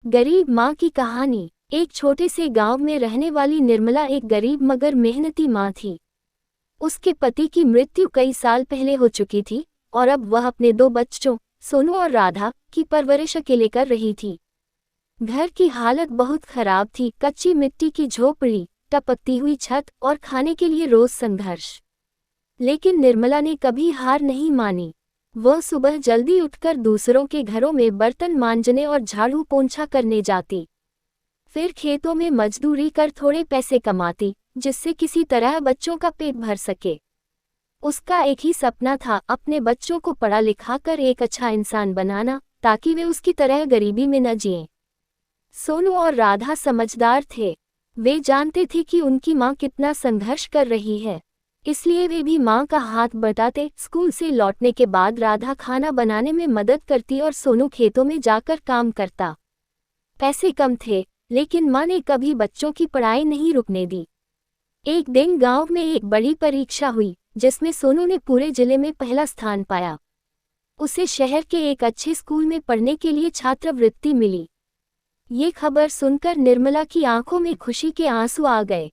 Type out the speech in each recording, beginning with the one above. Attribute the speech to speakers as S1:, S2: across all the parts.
S1: गरीब माँ की कहानी। एक छोटे से गांव में रहने वाली निर्मला एक गरीब मगर मेहनती माँ थी। उसके पति की मृत्यु कई साल पहले हो चुकी थी और अब वह अपने दो बच्चों सोनू और राधा की परवरिश अकेले कर रही थी। घर की हालत बहुत खराब थी, कच्ची मिट्टी की झोपड़ी, टपकती हुई छत और खाने के लिए रोज संघर्ष। लेकिन निर्मला ने कभी हार नहीं मानी। वह सुबह जल्दी उठकर दूसरों के घरों में बर्तन मांजने और झाड़ू पोंछा करने जाती। फिर खेतों में मजदूरी कर थोड़े पैसे कमाती, जिससे किसी तरह बच्चों का पेट भर सके। उसका एक ही सपना था, अपने बच्चों को पढ़ा लिखा कर एक अच्छा इंसान बनाना, ताकि वे उसकी तरह गरीबी में न जिएं। सोनू और राधा समझदार थे। वे जानते थे कि उनकी माँ कितना संघर्ष कर रही है, इसलिए वे भी माँ का हाथ बटाते। स्कूल से लौटने के बाद राधा खाना बनाने में मदद करती और सोनू खेतों में जाकर काम करता। पैसे कम थे, लेकिन माँ ने कभी बच्चों की पढ़ाई नहीं रुकने दी। एक दिन गांव में एक बड़ी परीक्षा हुई, जिसमें सोनू ने पूरे जिले में पहला स्थान पाया। उसे शहर के एक अच्छे स्कूल में पढ़ने के लिए छात्रवृत्ति मिली। ये खबर सुनकर निर्मला की आंखों में खुशी के आंसू आ गए।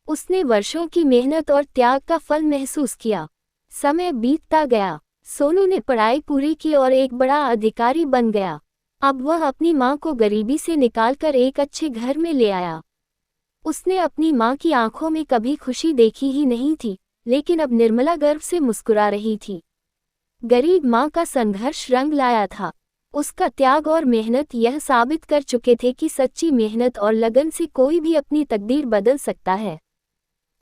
S1: उसने वर्षों की मेहनत और त्याग का फल महसूस किया। समय बीतता गया, सोनू ने पढ़ाई पूरी की और एक बड़ा अधिकारी बन गया। अब वह अपनी माँ को गरीबी से निकालकर एक अच्छे घर में ले आया। उसने अपनी माँ की आंखों में कभी खुशी देखी ही नहीं थी, लेकिन अब निर्मला गर्व से मुस्कुरा रही थी। गरीब माँ का संघर्ष रंग लाया था। उसका त्याग और मेहनत यह साबित कर चुके थे कि सच्ची मेहनत और लगन से कोई भी अपनी तकदीर बदल सकता है।